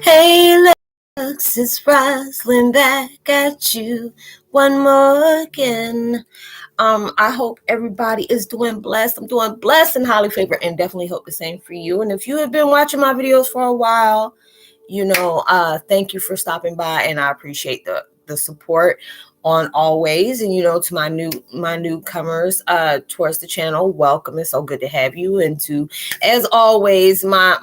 Hey, looks, it's Roslynn back at you one more again. I hope everybody is doing blessed. I'm doing blessed and highly favored, and definitely hope the same for you. And if you have been watching my videos for a while, thank you for stopping by, and I appreciate the support on always. And to my newcomers towards the channel, welcome. It's so good to have you. And to, as always, my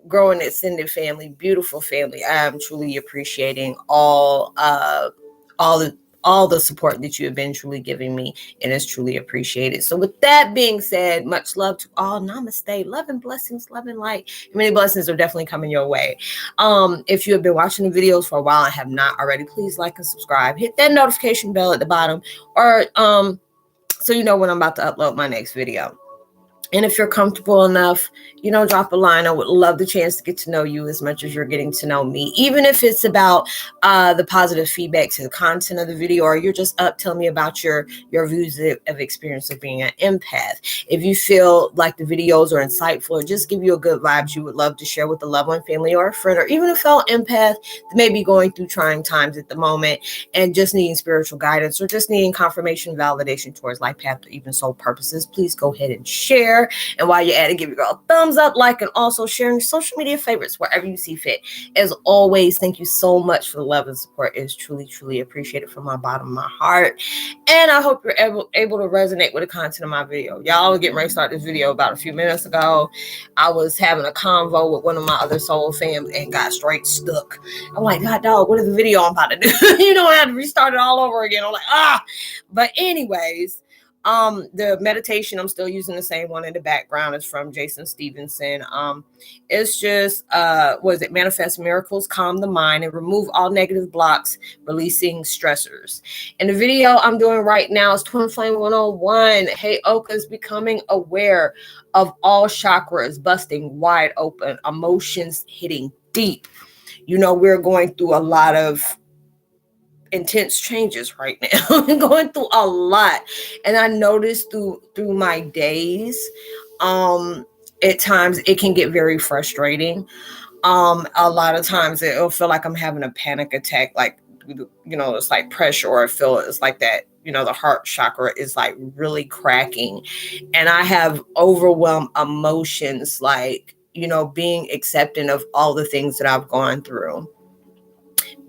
growing extended family, beautiful family. I am truly appreciating all the support that you have been truly giving me, and it's truly appreciated. So with that being said, much love to all. Namaste. Love and blessings, love and light. Many blessings are definitely coming your way. If you have been watching the videos for a while and have not already, please like and subscribe. Hit that notification bell at the bottom, or so you know when I'm about to upload my next video. And if you're comfortable enough, drop a line. I would love the chance to get to know you as much as you're getting to know me, even if it's about the positive feedback to the content of the video, or you're just up telling me about your views of experience of being an empath. If you feel like the videos are insightful or just give you a good vibes, you would love to share with a loved one, family, or a friend, or even a fellow empath that may be going through trying times at the moment and just needing spiritual guidance or just needing confirmation, validation towards life path or even soul purposes, please go ahead and share. And while you're at it, give your girl a thumbs up, like, and also sharing your social media favorites wherever you see fit. As always, thank you so much for the love and support. It is truly, truly appreciated from my bottom of my heart. And I hope you're able to resonate with the content of my video. Y'all were getting ready to start this video about a few minutes ago. I was having a convo with one of my other soul fams and got straight stuck. I'm like, God dog, what is the video I'm about to do? I had to restart it all over again. I'm like, But anyways, the meditation, I'm still using the same one in the background. It's from Jason Stevenson. It's just, manifest miracles, calm the mind, and remove all negative blocks, releasing stressors. And the video I'm doing right now is Twin Flame 101. Heyokas, becoming aware of all chakras busting wide open, emotions hitting deep. We're going through a lot of intense changes right now. I'm going through a lot, and I noticed through my days, at times it can get very frustrating. A lot of times it'll feel like I'm having a panic attack, like it's like pressure, or I feel it's like that. The heart chakra is like really cracking, and I have overwhelmed emotions, like being accepting of all the things that I've gone through,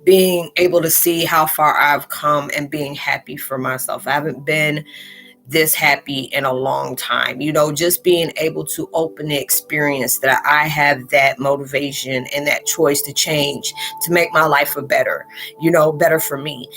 being able to see how far I've come, and being happy for myself. I haven't been this happy in a long time. Just being able to open the experience that I have that motivation and that choice to change, to make my life better for me,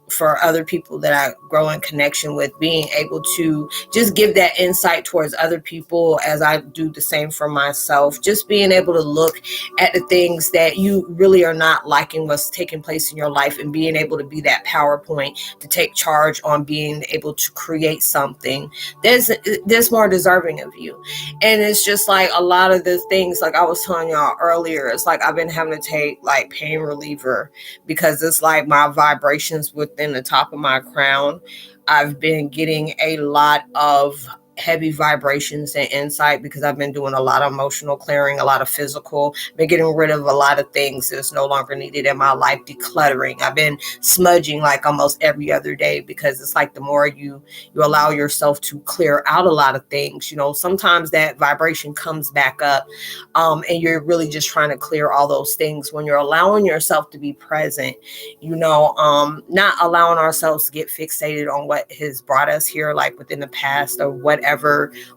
for other people that I grow in connection with, being able to just give that insight towards other people as I do the same for myself. Just being able to look at the things that you really are not liking what's taking place in your life, and being able to be that PowerPoint to take charge on being able to create something that's more deserving of you. And it's just like a lot of the things, like I was telling y'all earlier, it's like I've been having to take like pain reliever, because it's like my vibrations within the top of my crown. I've been getting a lot of heavy vibrations and insight, because I've been doing a lot of emotional clearing, a lot of physical, been getting rid of a lot of things that's no longer needed in my life, decluttering. I've been smudging like almost every other day, because it's like the more you allow yourself to clear out a lot of things, sometimes that vibration comes back up, and you're really just trying to clear all those things. When you're allowing yourself to be present, not allowing ourselves to get fixated on what has brought us here, like within the past, or whatever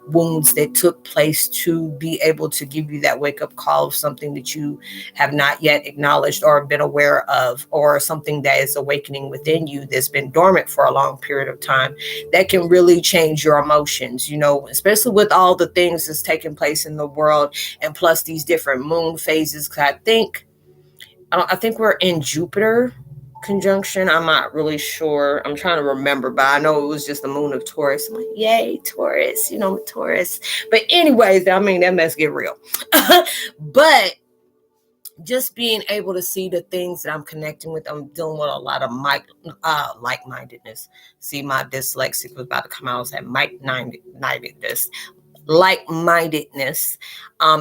wounds that took place, to be able to give you that wake-up call of something that you have not yet acknowledged or been aware of, or something that is awakening within you that's been dormant for a long period of time, that can really change your emotions, especially with all the things that's taking place in the world, and plus these different moon phases. Because I think we're in Jupiter conjunction. I'm not really sure. I'm trying to remember, but I know it was just the moon of Taurus. I'm like, yay, Taurus, Taurus. But anyways, that mess get real. But just being able to see the things that I'm connecting with, I'm dealing with a lot of like-mindedness. See, my dyslexic was about to come out. I was at like-mindedness. like-mindedness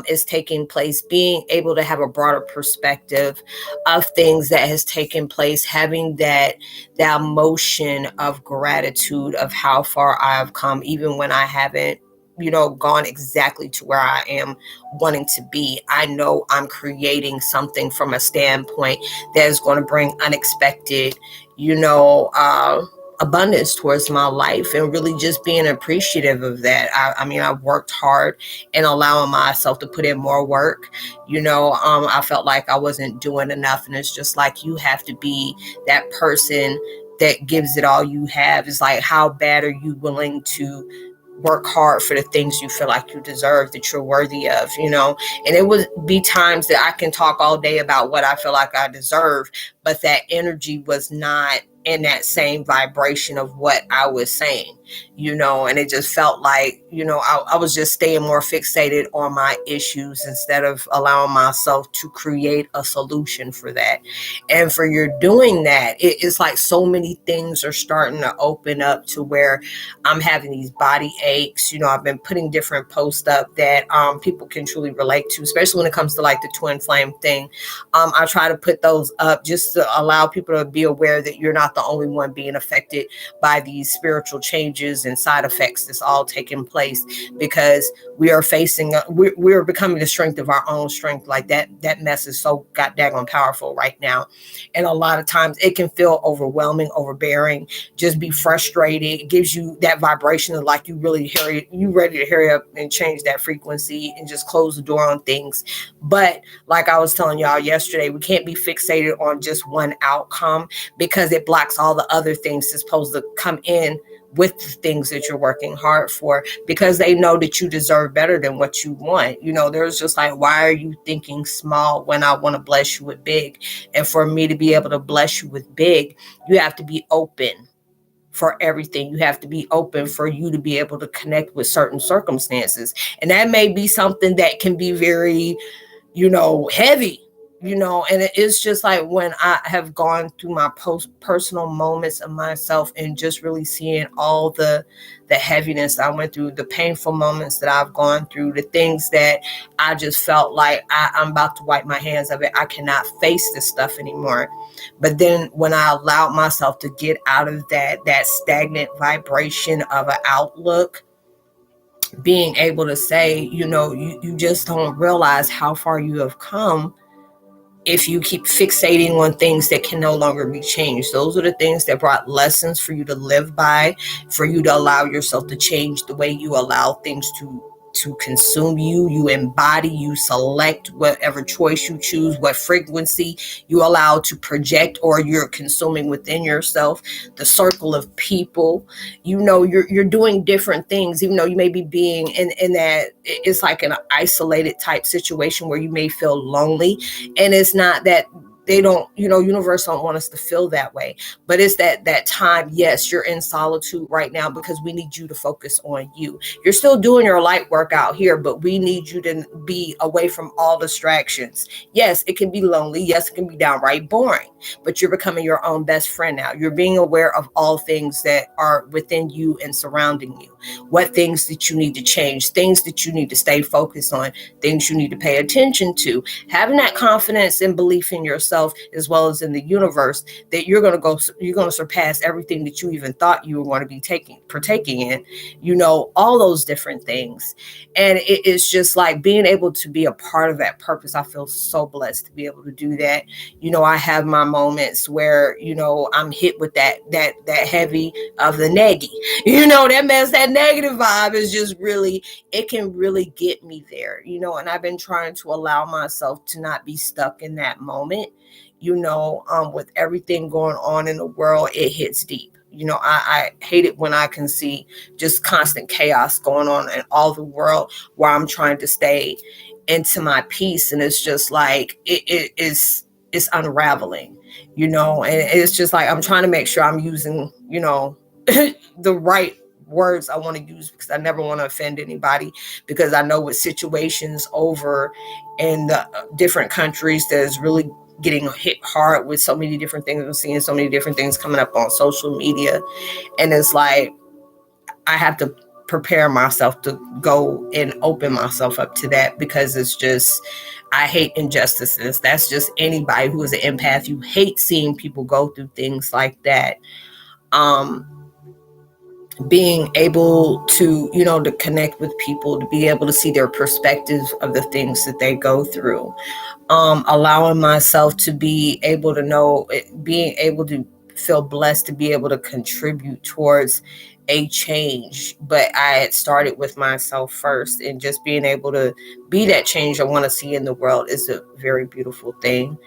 is taking place, being able to have a broader perspective of things that has taken place, having that emotion of gratitude of how far I've come, even when I haven't gone exactly to where I am wanting to be. I know I'm creating something from a standpoint that is going to bring unexpected, abundance towards my life, and really just being appreciative of that. I mean, I've worked hard and allowing myself to put in more work. I felt like I wasn't doing enough, and it's just like you have to be that person that gives it all you have. It's like, how bad are you willing to work hard for the things you feel like you deserve, that you're worthy of, and it would be times that I can talk all day about what I feel like I deserve, but that energy was not in that same vibration of what I was saying, and it just felt like, I was just staying more fixated on my issues instead of allowing myself to create a solution for that. And for you're doing that, it's like so many things are starting to open up to where I'm having these body aches. I've been putting different posts up that people can truly relate to, especially when it comes to like the twin flame thing. I try to put those up just to allow people to be aware that you're not the only one being affected by these spiritual changes and side effects that's all taking place, because we are facing, we're becoming the strength of our own strength. Like that mess is so goddamn powerful right now. And a lot of times it can feel overwhelming, overbearing, just be frustrated. It gives you that vibration of like you ready to hurry up and change that frequency and just close the door on things. But like I was telling y'all yesterday, we can't be fixated on just one outcome, because it blocks all the other things that's supposed to come in with the things that you're working hard for, because they know that you deserve better than what you want. There's just like, why are you thinking small when I want to bless you with big? And for me to be able to bless you with big, you have to be open for everything. You have to be open for you to be able to connect with certain circumstances. And that may be something that can be very, heavy, and it's just like when I have gone through my personal moments of myself and just really seeing all the heaviness I went through, the painful moments that I've gone through, the things that I just felt like I'm about to wipe my hands of it. I cannot face this stuff anymore. But then when I allowed myself to get out of that stagnant vibration of an outlook, being able to say, you just don't realize how far you have come if you keep fixating on things that can no longer be changed. Those are the things that brought lessons for you to live by, for you to allow yourself to change the way you allow things to consume you. You embody, you select whatever choice you choose, what frequency you allow to project or you're consuming within yourself, the circle of people. You're doing different things, even though you may be being in that, it's like an isolated type situation where you may feel lonely. And it's not that they don't, universe don't want us to feel that way, but it's that time. Yes, you're in solitude right now because we need you to focus on you. You're still doing your light work out here, but we need you to be away from all distractions. Yes, it can be lonely. Yes, it can be downright boring, but you're becoming your own best friend now. You're being aware of all things that are within you and surrounding you. What things that you need to change, things that you need to stay focused on, things you need to pay attention to. Having that confidence and belief in yourself as well as in the universe that you're going to surpass everything that you even thought you were going to be partaking in, all those different things. And it's just like being able to be a part of that purpose. I feel so blessed to be able to do that. I have my moments where, I'm hit with that heavy of the neggy, that mess, that negative vibe is just really, it can really get me there, and I've been trying to allow myself to not be stuck in that moment. With everything going on in the world, it hits deep. I hate it when I can see just constant chaos going on in all the world where I'm trying to stay into my peace. And it's just like, it's unraveling, and it's just like, I'm trying to make sure I'm using, the right words I want to use, because I never want to offend anybody, because I know with situations over in the different countries that's really getting hit hard with so many different things. I'm seeing so many different things coming up on social media, and it's like I have to prepare myself to go and open myself up to that, because it's just, I hate injustices. That's just anybody who is an empath. You hate seeing people go through things like that. Being able to, to connect with people, to be able to see their perspectives of the things that they go through. Allowing myself to be able to know, being able to feel blessed to be able to contribute towards a change. But I had started with myself first, and just being able to be that change I want to see in the world is a very beautiful thing.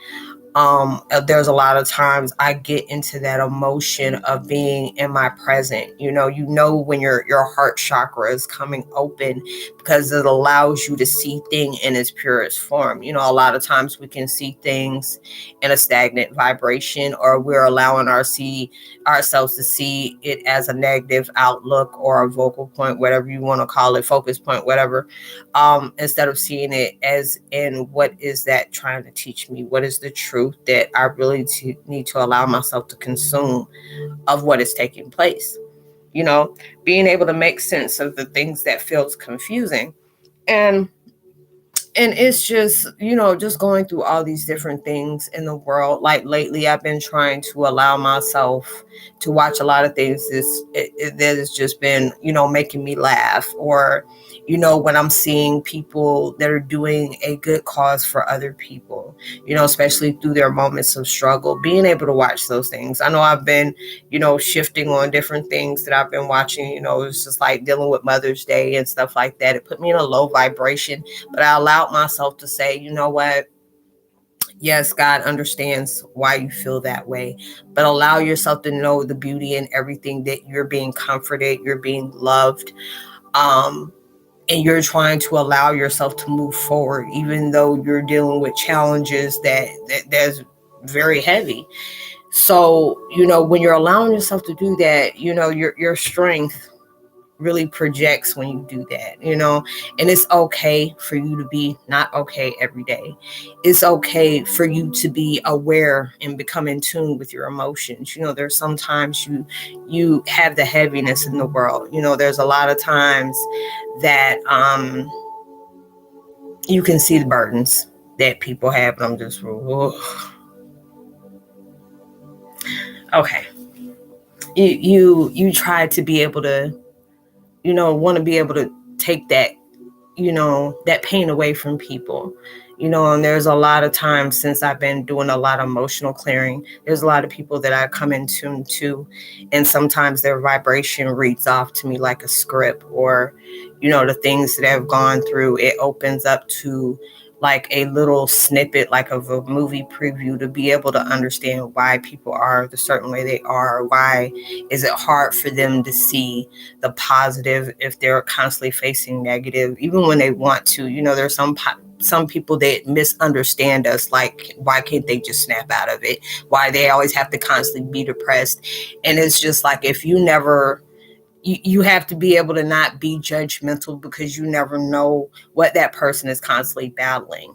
There's a lot of times I get into that emotion of being in my present. When your heart chakra is coming open, because it allows you to see things in its purest form. A lot of times we can see things in a stagnant vibration, or we're allowing ourselves to see it as a negative outlook or a vocal point, whatever you want to call it, focus point, whatever. Instead of seeing it as in, what is that trying to teach me? What is the truth that I really need to allow myself to consume of what is taking place? Being able to make sense of the things that feels confusing. And it's just, just going through all these different things in the world. Like lately, I've been trying to allow myself to watch a lot of things that has just been, making me laugh. Or, when I'm seeing people that are doing a good cause for other people, especially through their moments of struggle, being able to watch those things. I know I've been, shifting on different things that I've been watching. It's just like dealing with Mother's Day and stuff like that. It put me in a low vibration, but I allowed myself to say, you know what? Yes, God understands why you feel that way, but allow yourself to know the beauty in everything, that you're being comforted, you're being loved, and you're trying to allow yourself to move forward, even though you're dealing with challenges that's very heavy. So, when you're allowing yourself to do that, your strength really projects when you do that, and it's okay for you to be not okay every day. It's okay for you to be aware and become in tune with your emotions. There's sometimes you have the heaviness in the world. There's a lot of times that you can see the burdens that people have, and I'm just, okay. You try to be able to, want to be able to take that, that pain away from people. And there's a lot of times, since I've been doing a lot of emotional clearing, there's a lot of people that I come in tune to, and sometimes their vibration reads off to me like a script, or, the things that I've gone through, it opens up to like a little snippet, like of a movie preview, to be able to understand why people are the certain way they are. Why is it hard for them to see the positive if they're constantly facing negative, even when they want to? There's some people that misunderstand us. Like, why can't they just snap out of it? Why they always have to constantly be depressed? And it's just like, if you never, you have to be able to not be judgmental, because you never know what that person is constantly battling,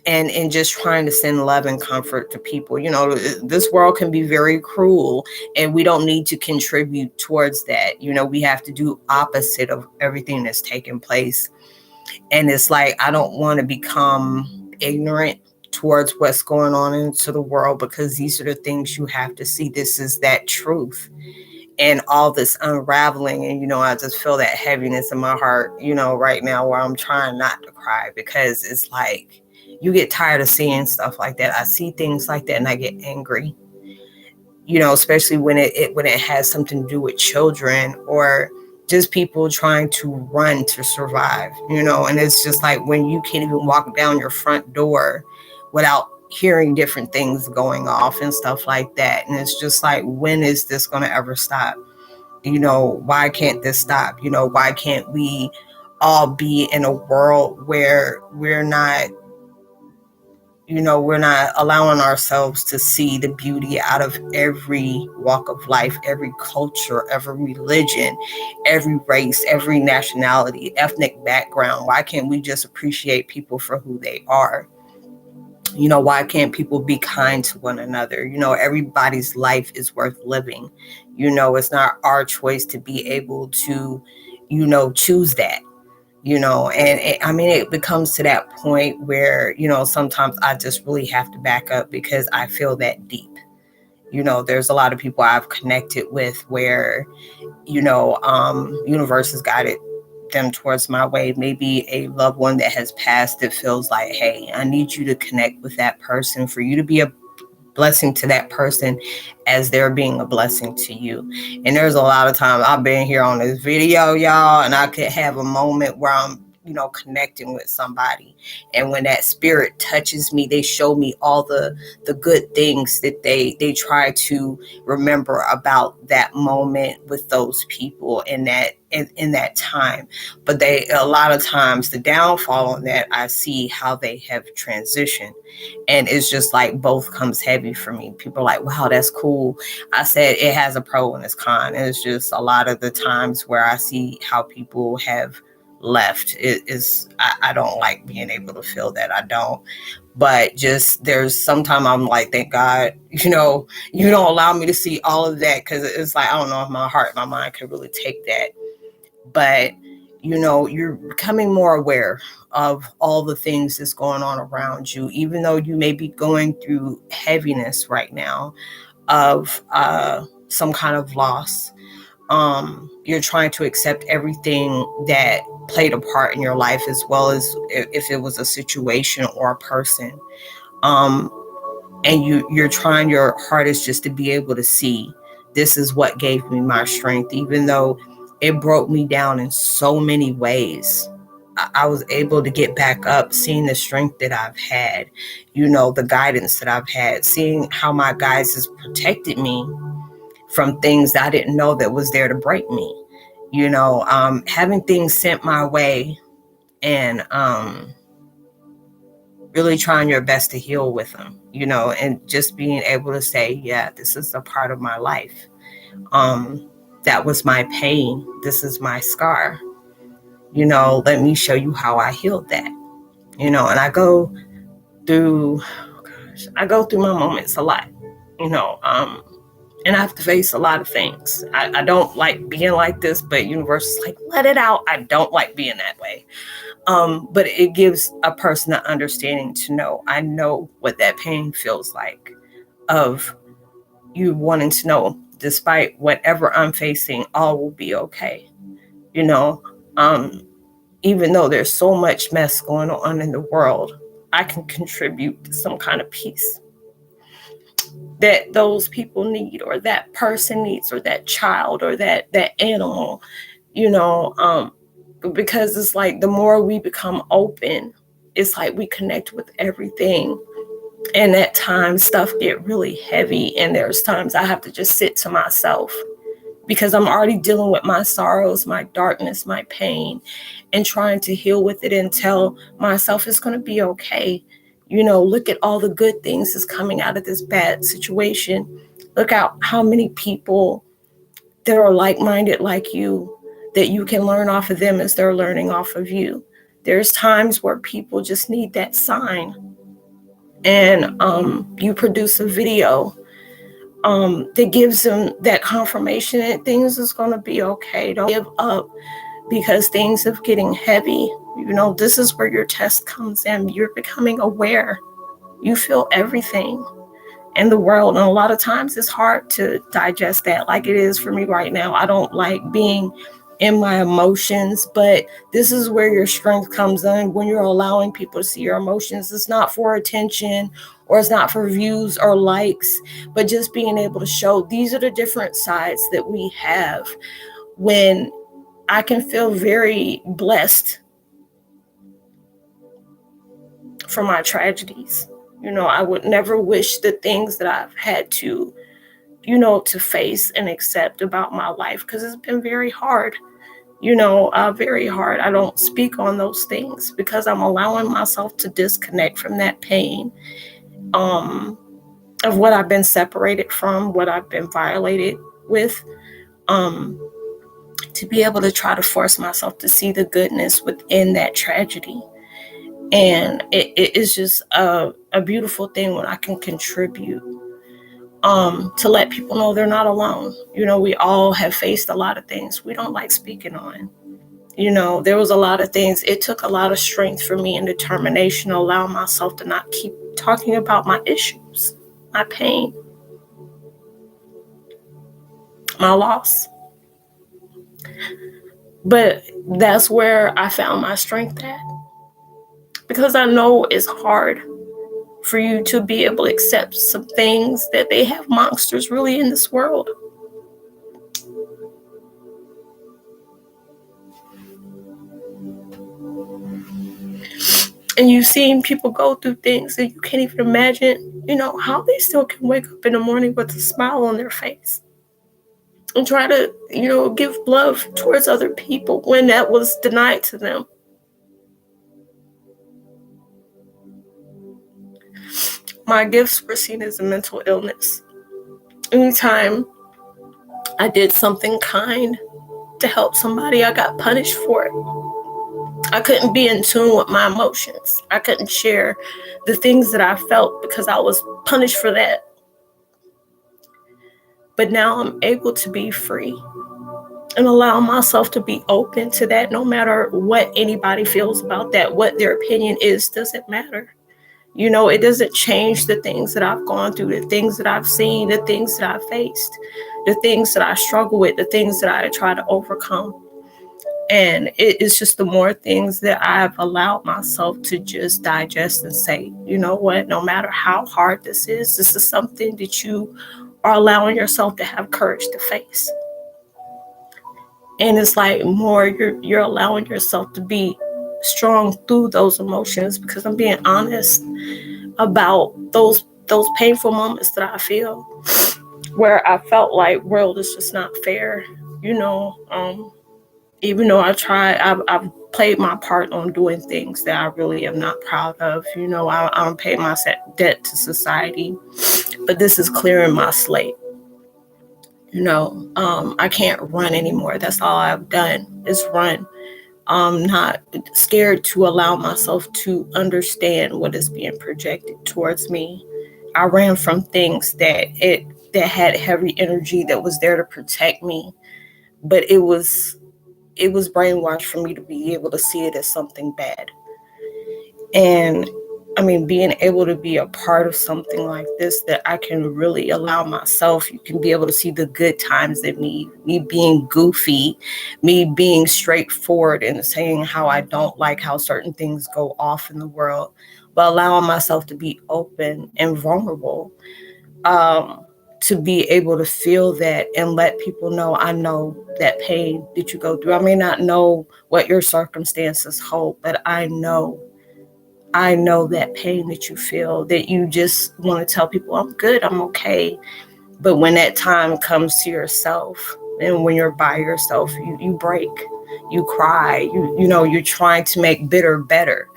and just trying to send love and comfort to people. This world can be very cruel, and we don't need to contribute towards that. We have to do opposite of everything that's taking place. And it's like, I don't want to become ignorant towards what's going on into the world, because these are the things you have to see. This is that truth. And all this unraveling, and I just feel that heaviness in my heart, right now, where I'm trying not to cry, because it's like, you get tired of seeing stuff like that. I see things like that and I get angry, especially when it has something to do with children, or just people trying to run to survive, and it's just like, when you can't even walk down your front door without hearing different things going off and stuff like that. And it's just like, when is this going to ever stop? Why can't this stop? Why can't we all be in a world where we're not allowing ourselves to see the beauty out of every walk of life, every culture, every religion, every race, every nationality, ethnic background? Why can't we just appreciate people for who they are? Why can't people be kind to one another? Everybody's life is worth living. It's not our choice to be able to, choose that. And it becomes to that point where, sometimes I just really have to back up because I feel that deep. There's a lot of people I've connected with where, universe has guided them towards my way. Maybe a loved one that has passed, it feels like, hey, I need you to connect with that person for you to be a blessing to that person as they're being a blessing to you. And there's a lot of times I've been here on this video, y'all, and I could have a moment where I'm connecting with somebody, and when that spirit touches me, they show me all the good things that they try to remember about that moment with those people in that time. But a lot of times the downfall on that, I see how they have transitioned, and it's just like both comes heavy for me. People are like, wow, that's cool. I said it has a pro and its con, and it's just a lot of the times where I see how people have left. I don't like being able to feel that. I don't. But just there's sometimes I'm like, thank God, you don't allow me to see all of that, because it's like, I don't know if my heart, my mind could really take that. But you're becoming more aware of all the things that's going on around you, even though you may be going through heaviness right now of some kind of loss. You're trying to accept everything that played a part in your life, as well as if it was a situation or a person. And you're trying your hardest just to be able to see, this is what gave me my strength, even though it broke me down in so many ways. I was able to get back up, seeing the strength that I've had, the guidance that I've had, seeing how my guides has protected me from things that I didn't know that was there to break me. Having things sent my way, and really trying your best to heal with them, and just being able to say, yeah, this is a part of my life. That was my pain. This is my scar. Let me show you how I healed that. And I go through my moments a lot, and I have to face a lot of things. I don't like being like this, but universe is like, let it out. I don't like being that way. But it gives a person an understanding to know, I know what that pain feels like, of you wanting to know, despite whatever I'm facing, all will be okay. Even though there's so much mess going on in the world, I can contribute to some kind of peace that those people need, or that person needs, or that child, or that animal, because it's like the more we become open, it's like we connect with everything. And at times stuff get really heavy, and there's times I have to just sit to myself, because I'm already dealing with my sorrows, my darkness, my pain, and trying to heal with it and tell myself it's going to be okay. Look at all the good things that's coming out of this bad situation. Look out how many people that are like-minded like you, that you can learn off of them as they're learning off of you. There's times where people just need that sign. And you produce a video that gives them that confirmation that things is going to be okay. Don't give up because things are getting heavy. This is where your test comes in. You're becoming aware. You feel everything in the world. And a lot of times it's hard to digest that, like it is for me right now. I don't like being in my emotions, but this is where your strength comes in, when you're allowing people to see your emotions. It's not for attention, or it's not for views or likes, but just being able to show these are the different sides that we have. When I can feel very blessed for my tragedies. I would never wish the things that I've had to, to face and accept about my life, because it's been very hard. Very hard. I don't speak on those things because I'm allowing myself to disconnect from that pain, of what I've been separated from, what I've been violated with, to be able to try to force myself to see the goodness within that tragedy. And it is just a beautiful thing when I can contribute to let people know they're not alone. We all have faced a lot of things we don't like speaking on. There was a lot of things. It took a lot of strength for me and determination to allow myself to not keep talking about my issues, my pain, my loss. But that's where I found my strength at. Because I know it's hard for you to be able to accept some things that they have monsters really in this world. And you've seen people go through things that you can't even imagine, how they still can wake up in the morning with a smile on their face and try to, give love towards other people when that was denied to them. My gifts were seen as a mental illness. Anytime I did something kind to help somebody, I got punished for it. I couldn't be in tune with my emotions. I couldn't share the things that I felt because I was punished for that. But now I'm able to be free and allow myself to be open to that. No matter what anybody feels about that, what their opinion is, doesn't matter. It doesn't change the things that I've gone through, the things that I've seen, the things that I've faced, the things that I struggle with, the things that I try to overcome. And it's just the more things that I've allowed myself to just digest and say, you know what, no matter how hard this is something that you are allowing yourself to have courage to face. And it's like more you're allowing yourself to be strong through those emotions, because I'm being honest about those painful moments that I feel where I felt like world is just not fair. Even though I've played my part on doing things that I really am not proud of. I don't pay my debt to society, but this is clearing my slate. I can't run anymore. That's all I've done is run. I'm not scared to allow myself to understand what is being projected towards me. I ran from things that had heavy energy that was there to protect me, but it was brainwashed for me to be able to see it as something bad. And being able to be a part of something like this, that I can really allow myself, you can be able to see the good times in me being goofy, me being straightforward and saying how I don't like how certain things go off in the world, but allowing myself to be open and vulnerable, to be able to feel that and let people know I know that pain that you go through. I may not know what your circumstances hold, but I know that pain that you feel, that you just want to tell people, I'm good, I'm okay. But when that time comes to yourself, and when you're by yourself, you break, you cry, you're trying to make bitter better.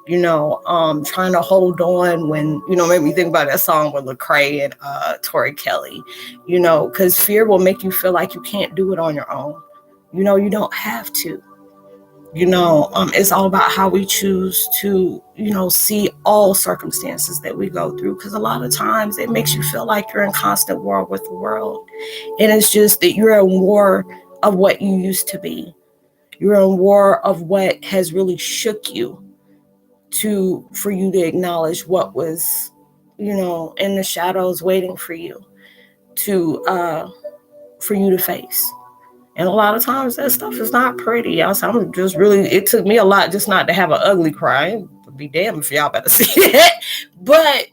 Trying to hold on when, made me think about that song with Mckoy and Tori Kelly, because fear will make you feel like you can't do it on your own. You don't have to. It's all about how we choose to, see all circumstances that we go through. Because a lot of times it makes you feel like you're in constant war with the world. And it's just that you're in war of what you used to be. You're in war of what has really shook you for you to acknowledge what was, in the shadows waiting for you for you to face. And a lot of times that stuff is not pretty. It took me a lot just not to have an ugly cry. I'd be damned if y'all better see that. But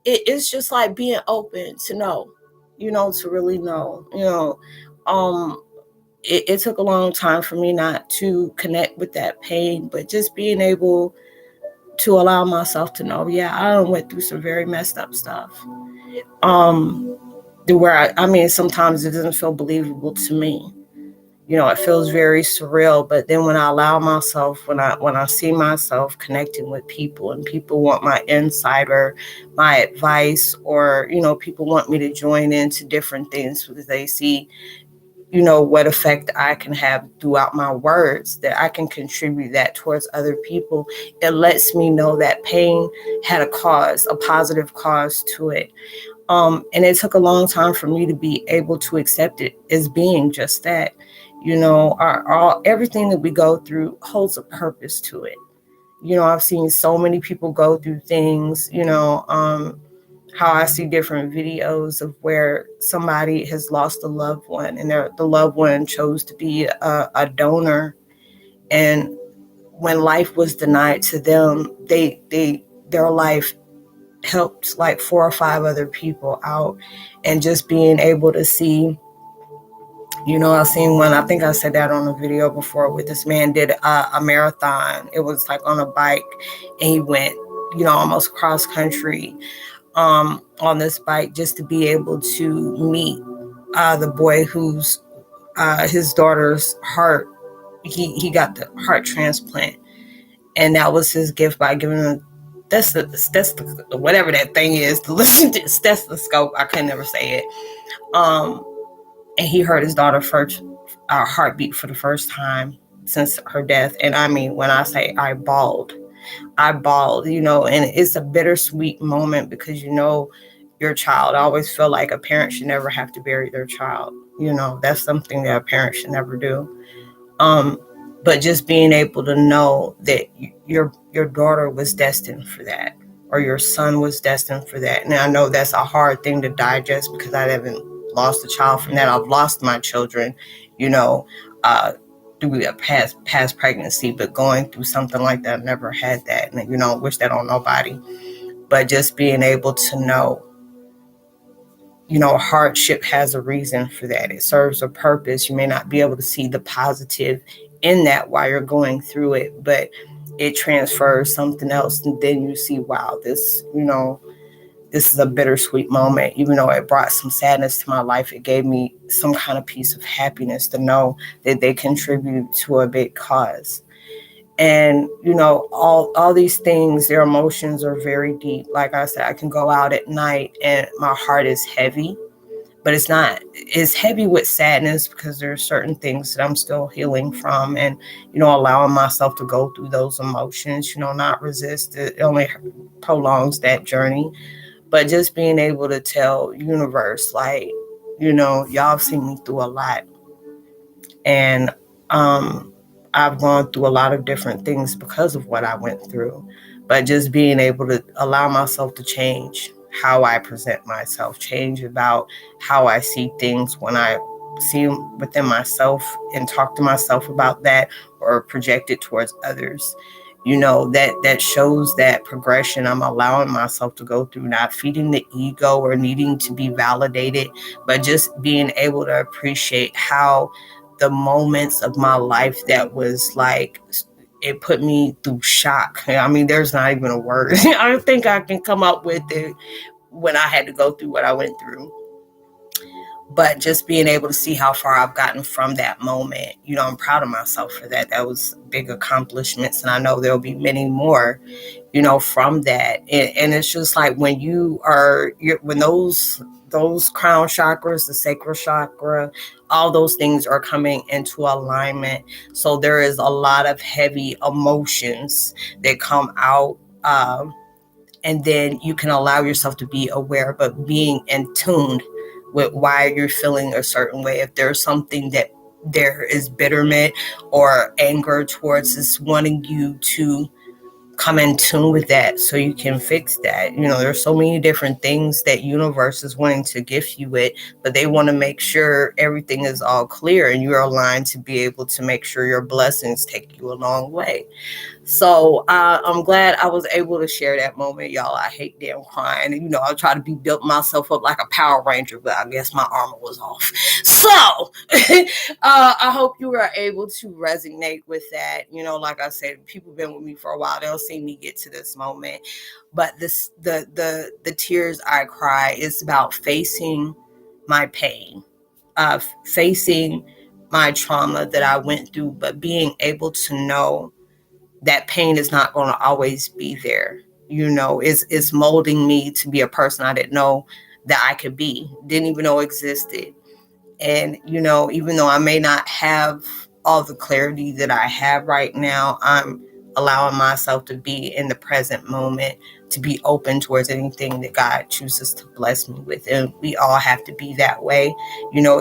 it's just like being open to know, to really know, it took a long time for me not to connect with that pain, but just being able to allow myself to know, I went through some very messed up stuff. Where sometimes it doesn't feel believable to me. It feels very surreal. But then when I allow myself, when I see myself connecting with people, and people want my insight or my advice, or people want me to join into different things because they see what effect I can have throughout my words, that I can contribute that towards other people. It lets me know that pain had a cause, a positive cause to it. And it took a long time for me to be able to accept it as being just that. Everything that we go through holds a purpose to it. I've seen so many people go through things, how I see different videos of where somebody has lost a loved one, and the loved one chose to be a donor. And when life was denied to them, their life helped like 4 or 5 other people out. And just being able to see, I've seen one, I think I said that on a video before, where this man did a marathon. It was like on a bike, and he went, almost cross country on this bike, just to be able to meet the boy whose his daughter's heart, he got the heart transplant. And that was his gift, by giving him whatever that thing is to listen to, stethoscope. I can never say it. And he heard his daughter first heartbeat for the first time since her death. And I mean, when I say I bawled, and it's a bittersweet moment, because your child. I always feel like a parent should never have to bury their child. That's something that a parent should never do. But just being able to know that your daughter was destined for that, or your son was destined for that. And I know that's a hard thing to digest, because I haven't lost a child from that. I've lost my children, through a past pregnancy, but going through something like that, I never had that. And wish that on nobody. But just being able to know, hardship has a reason for that. It serves a purpose. You may not be able to see the positive in that while you're going through it, but it transfers something else. And then you see, wow, this is a bittersweet moment. Even though it brought some sadness to my life, it gave me some kind of piece of happiness to know that they contribute to a big cause. And, all these things, their emotions are very deep. Like I said, I can go out at night and my heart is heavy, but it's heavy with sadness, because there are certain things that I'm still healing from, and, allowing myself to go through those emotions, not resist. It only prolongs that journey. But just being able to tell universe, like, y'all have seen me through a lot. And, I've gone through a lot of different things because of what I went through. But just being able to allow myself to change how I present myself, change about how I see things when I see them within myself, and talk to myself about that, or project it towards others. That shows that progression I'm allowing myself to go through, not feeding the ego or needing to be validated, but just being able to appreciate how the moments of my life that was like, it put me through shock. I mean, there's not even a word I don't think I can come up with it when I had to go through what I went through. But just being able to see how far I've gotten from that moment, I'm proud of myself for that. That was big accomplishments. And I know there'll be many more, from that. And it's just like when when those crown chakras, the sacral chakra, all those things are coming into alignment. So there is a lot of heavy emotions that come out. And then you can allow yourself to be aware, but being in tune with why you're feeling a certain way. If there's something that there is bitterment or anger towards, is wanting you to come in tune with that so you can fix that. There's so many different things that universe is wanting to gift you with, but they want to make sure everything is all clear and you're aligned to be able to make sure your blessings take you a long way. So I'm glad I was able to share that moment, y'all. I hate damn crying. I try to build myself up like a Power Ranger, but I guess my armor was off. So I hope you were able to resonate with that. Like I said, people been with me for a while. They'll see me get to this moment. But the tears I cry is about facing my pain, facing my trauma that I went through, but being able to know that pain is not going to always be there. It's molding me to be a person I didn't know that I could be, didn't even know existed. And, even though I may not have all the clarity that I have right now, I'm allowing myself to be in the present moment, to be open towards anything that God chooses to bless me with. And we all have to be that way.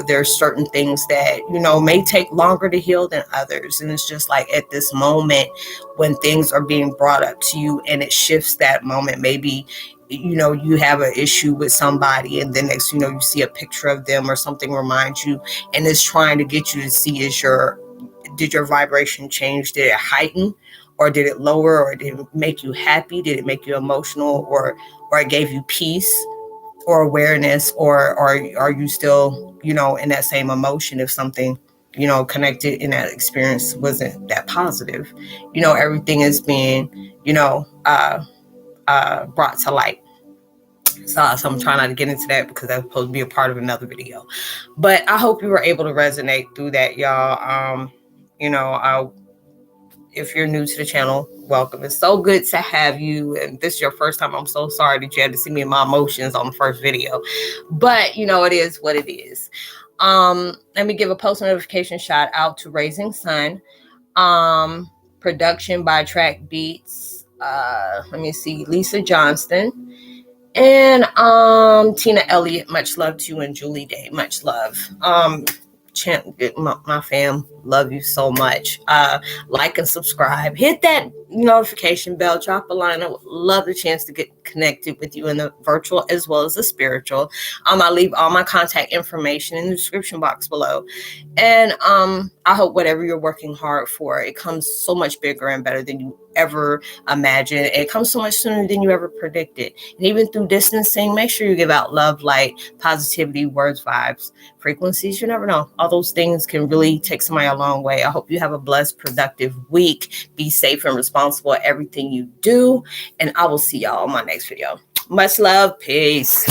There's certain things that, may take longer to heal than others. And it's just like at this moment when things are being brought up to you and it shifts that moment, maybe you have an issue with somebody, and then next you see a picture of them or something reminds you, and it's trying to get you to see, did your vibration change? Did it heighten, or did it lower, or did it make you happy? Did it make you emotional, or it gave you peace or awareness, or are you still in that same emotion if something connected in that experience wasn't that positive? Everything is being brought to light. So I'm trying not to get into that because that's supposed to be a part of another video. But I hope you were able to resonate through that, y'all. If you're new to the channel, welcome. It's so good to have you. And this is your first time. I'm so sorry that you had to see me in my emotions on the first video. But, it is what it is. Let me give a post notification shout out to Raising Sun. Production by Track Beats. Let me see. Lisa Johnston. And Tina Elliott, much love to you, and Julie Day, much love. My fam, love you so much. Like and subscribe, hit that notification bell, drop a line. I would love the chance to get connected with you in the virtual as well as the spiritual. I leave all my contact information in the description box below. And I hope whatever you're working hard for, it comes so much bigger and better than you ever imagined. It comes so much sooner than you ever predicted. And even through distancing, make sure you give out love, light, positivity, words, vibes, frequencies. You never know. All those things can really take somebody a long way. I hope you have a blessed, productive week. Be safe and responsible at everything you do. And I will see y'all on my next video. Much love. Peace.